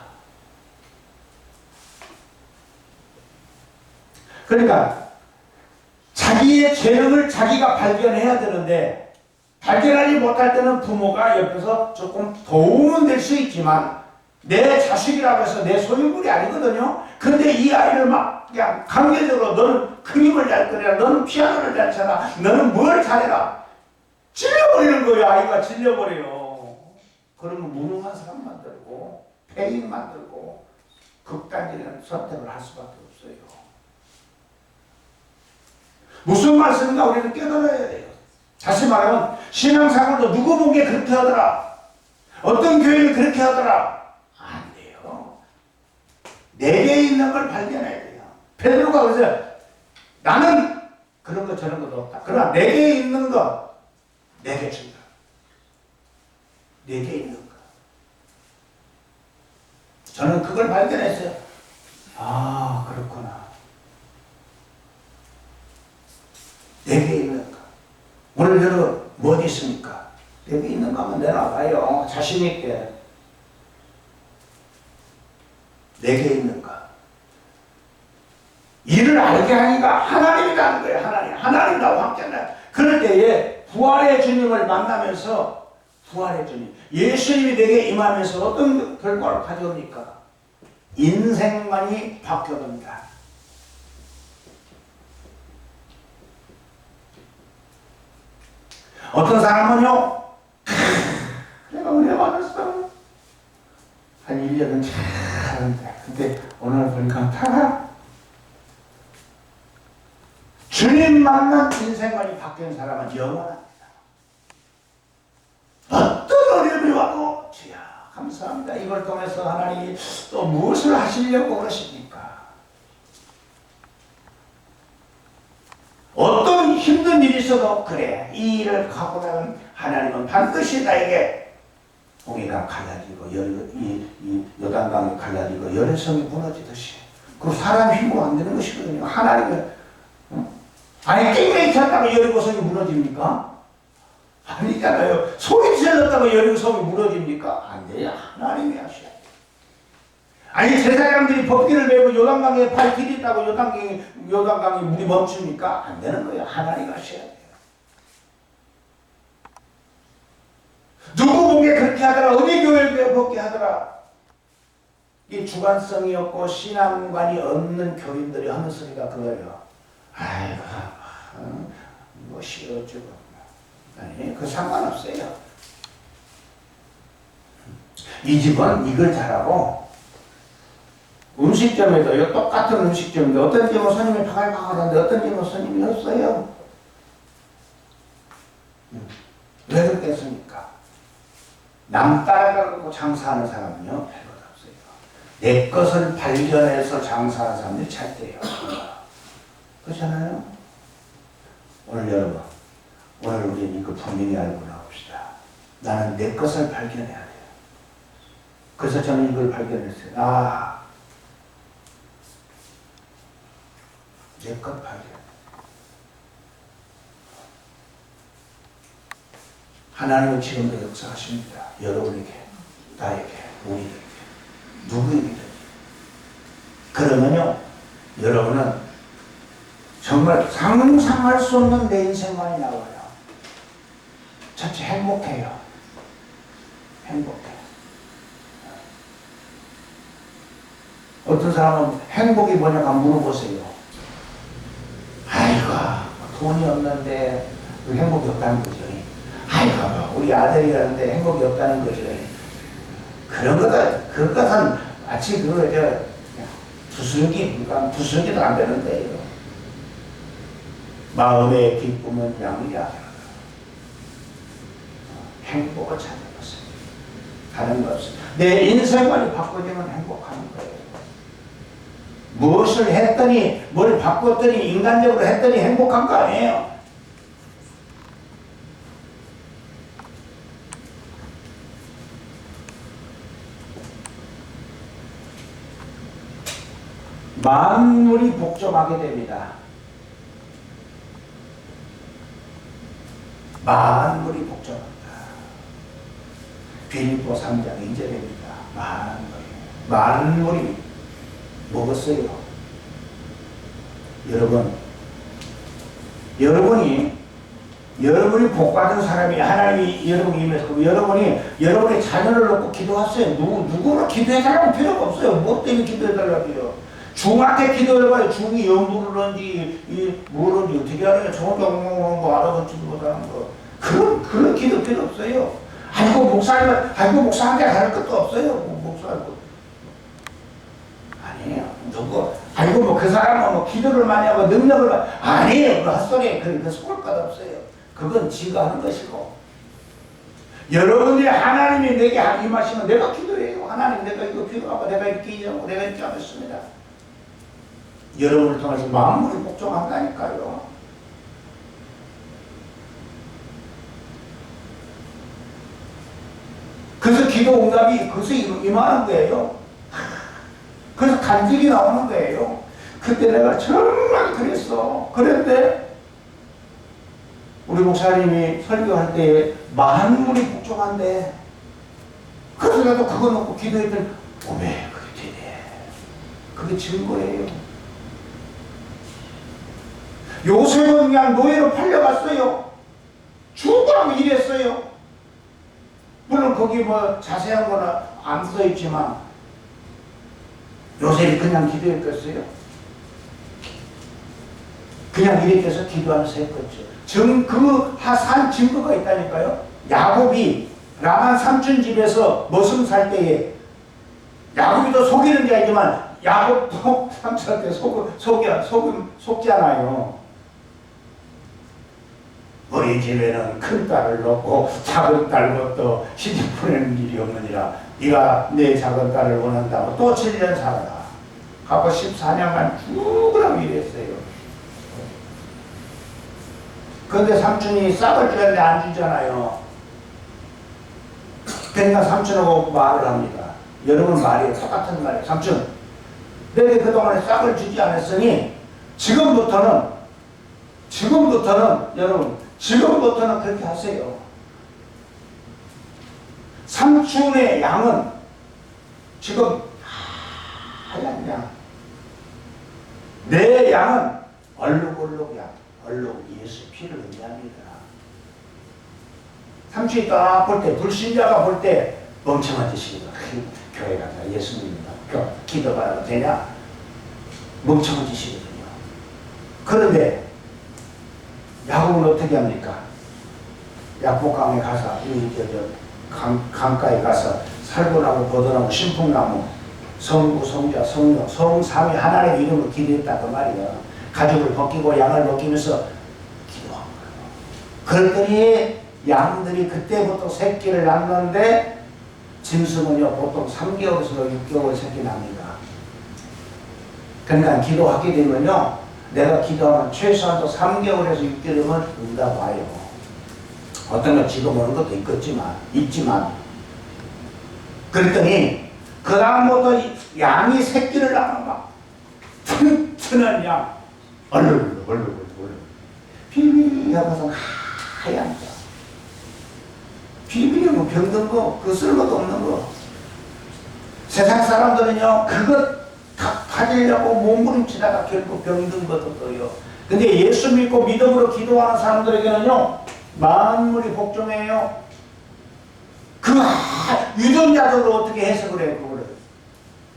그러니까 자기의 재능을 자기가 발견해야 되는데 발견하지 못할 때는 부모가 옆에서 조금 도움은 될 수 있지만 내 자식이라고 해서 내 소유물이 아니거든요. 근데 이 아이를 막 그냥 강제적으로 너는 그림을 잘 그려라, 너는 피아노를 잘 쳐라, 너는 뭘 잘해라 질려버리는 거예요. 아이가 질려버려요. 그러면 무능한 사람 만들고 폐인 만들고 극단적인 선택을 할 수밖에 없어요. 무슨 말씀인가 우리는 깨달아야 돼요. 다시 말하면 신앙생활도 누구 보기에 그렇게 하더라, 어떤 교회는 그렇게 하더라, 안 돼요. 내게 있는 걸 발견해야 돼요. 베드로가 그래서 나는 그런 거 저런 것도 없다. 그러나 내게 있는 거 내게 준다. 내게 있는 거. 저는 그걸 발견했어요. 아, 그렇구나. 내게 있는 거. 오늘 여러분 뭐 있습니까? 내게 있는 거 한번 내놔봐요. 자신 있게. 내게 있는 거. 이를 알게 하니까 하나님이라는 거예요. 하나님이라고 확정해요. 그럴 때에 부활의 주님을 만나면서 부활의 주님, 예수님이 내게 임하면서 어떤 결과를 가져옵니까? 인생관이 바뀌어갑니다. 어떤 사람은요, 내가 은혜 받았어. 한 1년은 잘하는데, 근데 오늘 보니까 타라. 주님 만난 인생관이 바뀐 사람은 영원합니다. 어떤 어려움이 와도, 주야, 감사합니다. 이걸 통해서 하나님이 또 무엇을 하시려고 그러십니까? 어떤 힘든 일이 있어도 그래, 이 일을 하고 나면 하나님은 반드시 나에게 홍해가 갈라지고 이 요단강이 갈라지고 열애성이 무너지듯이, 그 사람 힘으로 안 되는 것이거든요. 하나님은 아니 땡땡이 쳤다고 여리고성이 무너집니까? 아니잖아요. 소리 질렀다고 여리고성이 무너집니까? 안 돼요. 하나님이 하셔야 돼요. 아니 제사장들이 법궤를 메고 요단강에 발 디딘다고 요단강이 물이 멈춥니까? 안 되는 거예요. 하나님 하셔야 돼요. 누구 보기에 그렇게 하더라, 어디 교회에 그렇게 하더라. 이 주관성이 없고 신앙관이 없는 교인들이 하는 소리가 그거예요. 아이고, 뭐 싫어지고. 아니, 그 상관없어요. 이 집은 이걸 잘하고, 음식점에도요, 똑같은 음식점인데 어떤 집은 손님이 바글바글한데 어떤 집은 손님이 없어요. 왜 그렇겠습니까? 남 따라가고 장사하는 사람은요, 별것 없어요. 내 것을 발견해서 장사하는 사람들이 찰때요. 그렇잖아요? 오늘 여러분, 오늘 우리는 이거 분명히 알고 나옵시다. 나는 내 것을 발견해야 돼요. 그래서 저는 이걸 발견했어요. 내 것 발견. 하나님은 지금도 역사하십니다. 여러분에게, 나에게, 우리에게, 누구에게든. 그러면요, 여러분은 정말 상상할 수 없는 내 인생관이 나와요. 전체 행복해요. 행복해요. 어떤 사람은 행복이 뭐냐고 물어보세요. 아이고, 돈이 없는데 행복이 없다는 거죠. 아이고, 우리 아들이라는데 행복이 없다는 거죠. 그런 그것은 마치 부수기도 안 되는데요. 마음의 기쁨은 양이야. 행복을 찾는 것은 다른 거 없어요. 내 인생관이 바꿔지면 행복하는 거예요. 무엇을 했더니, 뭘 바꿨더니, 인간적으로 했더니 행복한 거 아니에요. 만물이 복종하게 됩니다. 만물이 복종한다. 빌립보 3장 2절입니다. 만물이 먹었어요. 여러분이 복받은 사람이 하나님이 여러분이 임해서 여러분의 자녀를 놓고 기도하세요. 누구를 기도해달라고 필요가 없어요. 뭐 때문에 기도해달라고요. 중한테 기도해봐요. 중이 영부르는지 뭐는지 어떻게 알아요. 정정뭐 알아듣지도 못하는 거. 그런 기도 필요 없어요. 목사한테 할 것도 없어요. 목사하고. 아니에요. 그 사람은 기도를 많이 하고 능력을 아니에요. 그 헛소리에 그 속을 것 없어요. 그건 지가 하는 것이고. 여러분이 하나님이 내게 임하시면 내가 기도해요. 하나님 내가 이거 필요하고 내가 이렇게 이하고 내가 이렇게 하겠습니다. 여러분을 통해서 만물이 복종한다니까요. 그래서 기도 응답이 그래서 임하는 거예요. 그래서 간증이 나오는 거예요. 그때 내가 정말 그랬어. 그런데 우리 목사님이 설교할 때 만물이 복종한대. 그래서 나도 그거 놓고 기도했더니 왜 그게 되네. 그게 증거예요. 요셉은 그냥 노예로 팔려갔어요. 죽으라고 일했어요. 물론 거기 뭐 자세한 거는 안 써있지만 요셉이 그냥 기도했겠어요? 그냥 이렇게 해서 기도하면서 했겠죠. 그 한 증거가 있다니까요. 야곱이 라반 삼촌 집에서 머슴 살 때에 야곱이도 속이는 게 아니지만 야곱도 삼촌한테 속잖아요. 우리 집에는 큰 딸을 놓고 작은 딸 것도 시집 보내는 일이 없느니라. 네가 내 작은 딸을 원한다고 또 7년 살아라. 하고 14년간 죽으라고 일했어요. 그런데 삼촌이 싹을 주는데 안 주잖아요. 그러니까 삼촌하고 말을 합니다. 여러분 말이에요. 똑같은 말이에요. 삼촌, 내가 그동안에 싹을 주지 않았으니 지금부터는 여러분 그렇게 하세요. 삼촌의 양은 지금 하얀 양, 내 양은 얼룩얼룩 양, 얼룩 예수 피를 의미합니다. 삼촌이 딱 볼 때, 불신자가 볼 때 멍청한 짓이거든. 교회 간다, 예수 믿는다, 기도가 되냐? 멍청한 짓이거든요. 그런데 야곱은 어떻게 합니까? 약복강에 가서 강가에 가서 살구나무, 버드나무, 신풍나무, 성부, 성자, 성령, 성삼위 하나님의 이름을 기도했다 그 말이야. 가죽을 벗기고 양을 벗기면서 기도한 거예요. 그랬더니 양들이 그때부터 새끼를 낳는데 짐승은요 보통 3개월에서 6개월 새끼 납니다. 그러니까 기도하게 되면요 내가 기도하면 최소한도 3개월에서 6개월이면 응답 와요. 어떤 건 지금 오는 것도 있지만 그랬더니 그 다음부터 양이 새끼를 낳으면 막 튼튼한 양 얼른 비비하고서 하얀 거 비비면 병든 거 그 쓸것도 없는 거 세상 사람들은요 그것 가지려고 몸부림치다가 결국 병든 것도 떠요. 근데 예수 믿고 믿음으로 기도하는 사람들에게는요 만물이 복종해요. 그 유전자들로 어떻게 해석을 해요? 그거를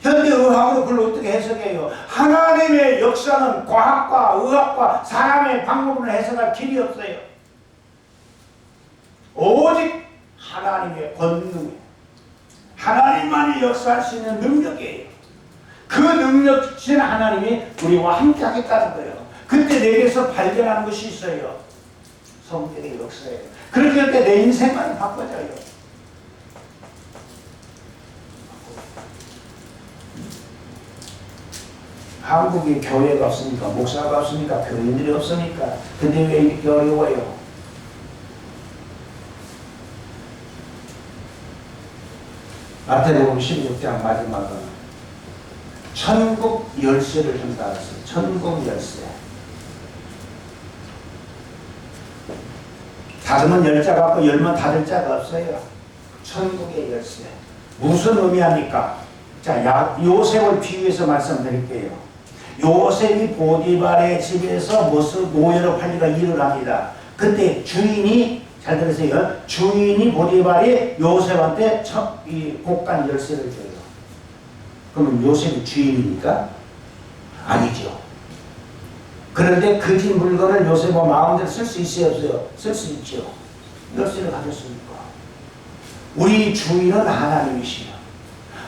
현대의학으로 그걸 어떻게 해석해요? 하나님의 역사는 과학과 의학과 사람의 방법으로 해석할 길이 없어요. 오직 하나님의 권능이에요. 하나님만이 역사할 수 있는 능력이에요. 그 능력이신 하나님이 우리와 함께 하겠다는 거예요. 그때 내게서 발견하는 것이 있어요. 성경의 역사예요. 그렇게 할 때 내 인생만 바꿔져요. 한국에 교회가 없으니까, 목사가 없으니까, 교인들이 없으니까. 근데 왜 이렇게 어려워요? 마태복음 16장 마지막은 천국 열쇠를 준다 했어요. 천국 열쇠. 닫으면 열 자가 없고 열면 닫을 자가 없어요. 천국의 열쇠. 무슨 의미합니까? 자, 요셉을 비유해서 말씀드릴게요. 요셉이 보디발의 집에서 노예로 팔리가 일을 합니다. 그때 주인이, 잘 들으세요. 주인이 보디발이 요셉한테 이 곡간 열쇠를 줘요. 그러면 요셉이 주인입니까? 아니죠. 그런데 그 집 물건을 요셉은 마음대로 쓸 수 있어요, 없어요? 쓸 수 있죠. 열쇠를 가졌으니까. 우리 주인은 하나님이시여.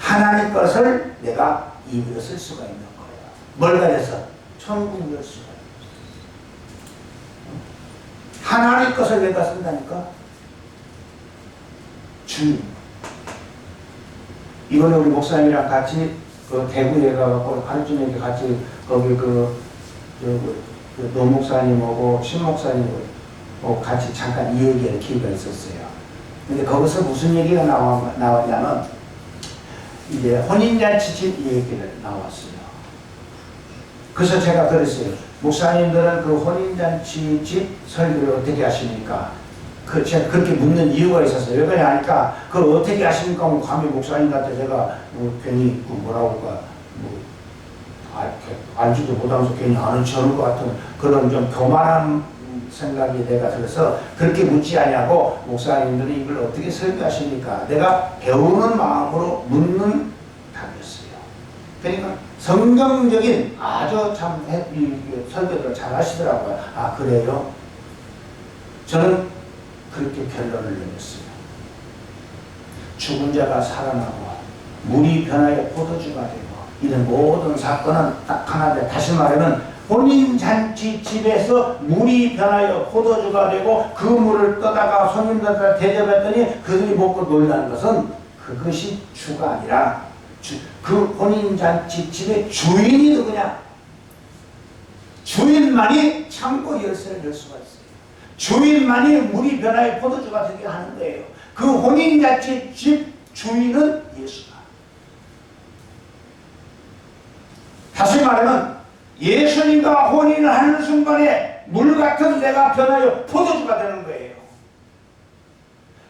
하나님 것을 내가 임의로 쓸 수가 있는 거예요. 뭘 가져서? 천국 열쇠가 있어요. 하나님 것을 내가 쓴다니까? 주인. 이번에 우리 목사님이랑 같이 그 대구에 가서 하루 종일 같이 거기 노 목사님하고 신 목사님하고 같이 잠깐 이 얘기할 기회가 있었어요. 근데 거기서 무슨 얘기가 나왔냐면 이제 혼인잔치 얘기를 나왔어요. 그래서 제가 그랬어요. 목사님들은 그 혼인잔치 집 설교를 어떻게 하십니까? 제가 그렇게 묻는 이유가 있었어요. 왜 그러냐니까 그걸 어떻게 하십니까? 감히 목사님한테 제가 괜히 뭐라고 할까 알지도 못하면서 괜히 아는 척하는 것 같은 그런 좀 교만한 생각이 내가 들어서 그렇게 묻지 않냐고 목사님들이 이걸 어떻게 설교하십니까? 내가 배우는 마음으로 묻는 답이었어요. 그러니까 성경적인 아주 참 설교를 잘 하시더라고요. 아, 그래요? 저는 그렇게 결론을 내렸어요. 죽은 자가 살아나고 물이 변하여 포도주가 되고 이런 모든 사건은 딱 하나인데, 다시 말하면 혼인잔치 집에서 물이 변하여 포도주가 되고 그 물을 떠다가 손님들한테 대접했더니 그들이 먹고 놀라는 것은 그것이 주가 아니라 그 혼인잔치 집의 주인이 누구냐? 주인만이 창고 열쇠를 열 수가 있어요. 주인만이 물이 변하여 포도주가 되게 하는 거예요. 그 혼인잔치 집 주인은 예수다. 다시 말하면 예수님과 혼인을 하는 순간에 물 같은 내가 변하여 포도주가 되는 거예요.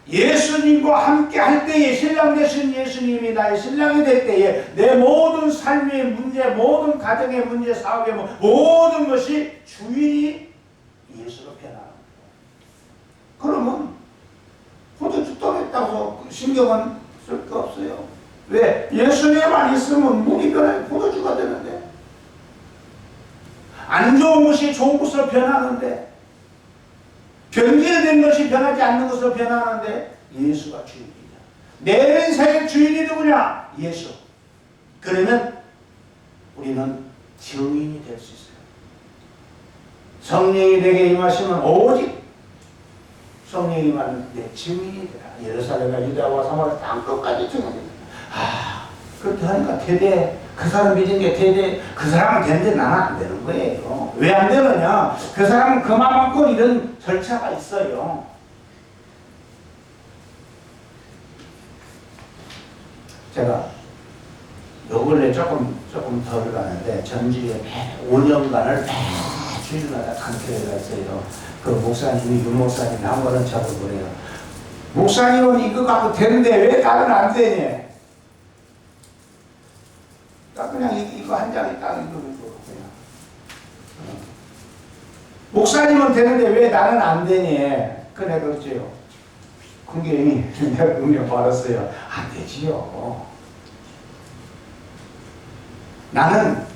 예수님과 함께 할 때에 신랑 되신 예수님이 나의 신랑이 될 때에 내 모든 삶의 문제, 모든 가정의 문제, 사업의 모든 것이 주인이 예수로 변하는 거예요. 그러면 포도주 떠냈다고 신경은 쓸 거 없어요. 왜? 예수님만 있으면 물이 변하여 포도주가 되는데, 안 좋은 것이 좋은 것으로 변하는데, 변질된 것이 변하지 않는 것으로 변하는데 예수가 주인이냐? 내 인생의 주인이 누구냐? 예수. 그러면 우리는 증인이 될 수 있어요. 성령이 내게 임하시면 오직 성령이 임하는 내 증인이 되라. 예루살렘과 유다와 사마리아 땅끝까지 증언합니다. 그렇게 하니까 대대 그 사람 믿은 게 대대 그 사람은 되는데 나는 안 되는 거예요. 왜 안 되느냐? 그 사람은 그만큼 이런 절차가 있어요. 제가 요 근래 조금 덜 가는데 전주에 5년간을 주일마다 강퇴를 했어요. 그 목사님이 윤 목사님이 한 번은 저를 그래요. 목사님은 이거 갖고 되는데 왜 나는 안 되냐? 딱 그냥 이거 한 장에 딱 이거 그냥. 목사님은 되는데 왜 나는 안 되니? 그래 그러지요. 그게 내가 응용 받았어요. 안 되지요. 나는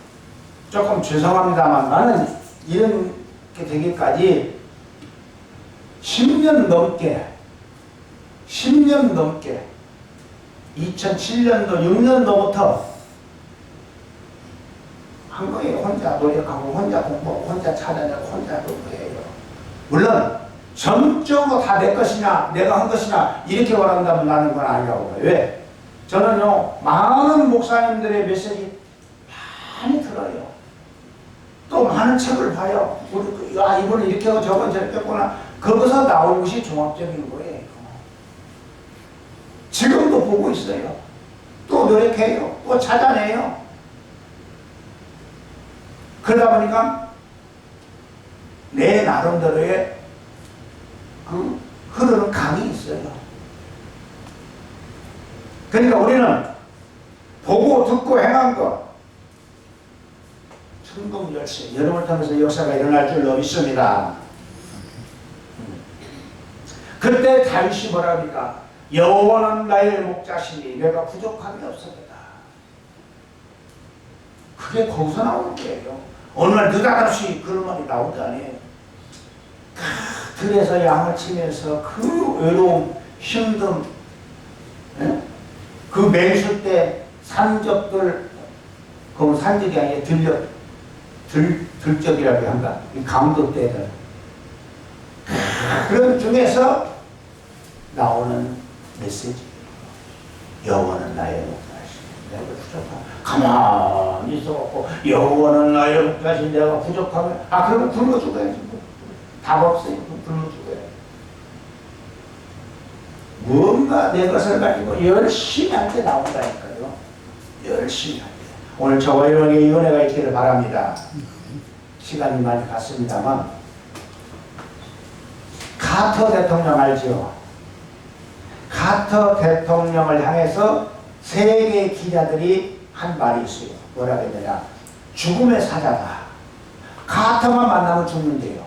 조금 죄송합니다만 나는 이렇게 되기까지 10년 넘게 2007년도 6년도부터 한 거예요. 혼자 노력하고 혼자 공부하고 혼자 찾아내고 혼자 한 거예요. 물론 전적으로 다 내 것이냐 내가 한 것이냐 이렇게 말한다면 나는 건 아니라고 봐요. 왜? 저는요 많은 목사님들의 메시지 많이 들어요. 또 많은 책을 봐요. 이번에 이렇게 하고 저번 저렇게 했구나. 거기서 나오는 것이 종합적인 거예요. 지금도 보고 있어요. 또 노력해요. 또 찾아내요. 그러다 보니까 내 나름대로의 그 흐르는 강이 있어요. 그러니까 우리는 보고 듣고 행한 것 천국 열쇠 여러분을 통해서 역사가 일어날 줄로 믿습니다. 그때 다윗이 뭐라 합니까? 여호와는 나의 목자시니 내가 부족함이 없으리다. 그게 거기서 나오는 거예요. 어느 날 느닷없이 그런 말이 나오다니 들에서 양을 치면서 그 외로움, 힘듦, 예? 그 맹수 때 산적들, 그 산적이 아니라 들적이라고 한다. 이 강도 때들. 그런 중에서 나오는 메시지. 여호와는 나의 목자시니 내가 부족하면 가만히 있어갖고 여호와는 나의 목자시니 내가 부족하면 그러면 굶어 죽어야지. 답 없어요. 굶어 죽어야지. 뭔가 내 것을 가지고 열심히 할 때 나온다니까요. 열심히 할 때. 오늘 저와 여러분에게 이 은혜가 있기를 바랍니다. 시간이 많이 갔습니다만 카터 대통령 알죠? 카터 대통령을 향해서 세계 기자들이 한 말이 있어요. 뭐라고 해야 되냐? 죽음의 사자다. 카터만 만나면 죽는데요.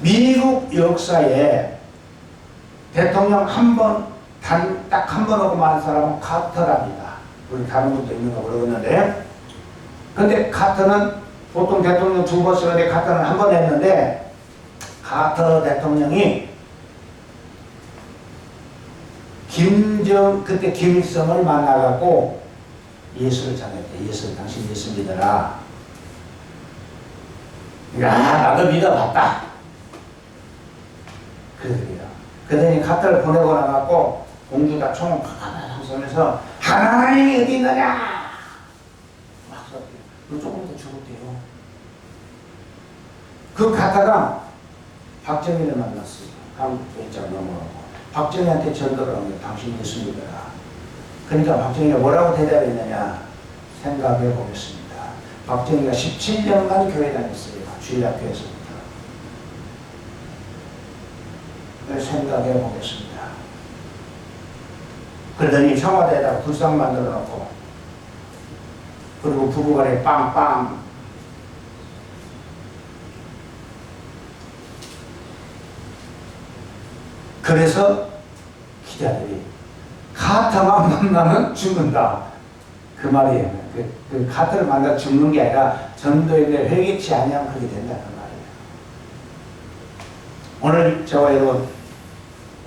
미국 역사에 대통령 딱 한 번 오고 마는 사람은 카터랍니다. 우리 다른 분도 있는가 모르겠는데. 근데 카터는 보통 대통령 2번 쓰는데 카터는 한 번 했는데 카터 대통령이 그때 김일성을 만나갖고 예수를 전했대. 예수 당신 예수 믿어라. 나도 믿어봤다. 그러더래요. 그러더니 카터를 보내고 나갖고 공주가 총을 팍팍 쏘면서 하나님이 어디 있느냐 막 쏘대요. 그 조금 더 죽었대요. 그 카터가 박정희를 만났어요. 한국 입장 넘어가고 박정희한테 전도를 한 거예요. 당신 예수 믿어라. 그러니까 박정희가 뭐라고 대답했느냐 생각해 보겠습니다. 박정희가 17년간 교회 다녔어요. 주일학교에서부터. 생각해 보겠습니다. 그러더니 청와대에다가 불상 만들어 놓고 그리고 부부간에 빵빵 그래서 기자들이 카터만 만나면 죽는다. 그 말이에요. 그 카터를 만나 죽는 게 아니라 전도인들 회개치 아니하면 그렇게 된다는 말이에요. 오늘 저와 여러분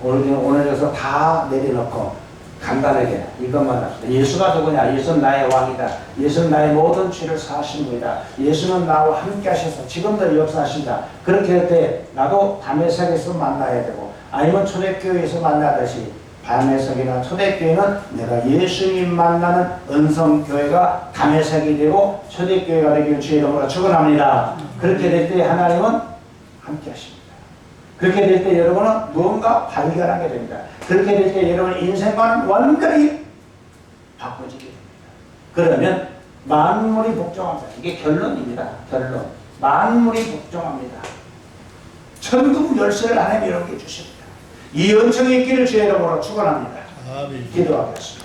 오늘 여기서 다 내려놓고 간단하게 이것만 합시다. 예수가 누구냐? 예수는 나의 왕이다. 예수는 나의 모든 죄를 사하신 분이다. 예수는 나와 함께 하셔서 지금도 역사하신다. 그렇게 할 때 나도 담에색에서 만나야 되고 아니면 초대교회에서 만나듯이 담에색이나 초대교회는 내가 예수님 만나는 은성교회가 담에색이 되고 초대교회가 되길 주의 이름으로 축원합니다. 그렇게 될 때 하나님은 함께 하십니다. 그렇게 될 때 여러분은 무언가 발견하게 됩니다. 그렇게 될 때 여러분의 인생과는 완전히 바꿔지게 됩니다. 그러면 만물이 복종합니다. 이게 결론입니다. 결론. 만물이 복종합니다. 천국 열쇠를 하나님이 여러분께 주십니다. 이 은총이 있기를 주의 이름으로 축원합니다. 기도하겠습니다.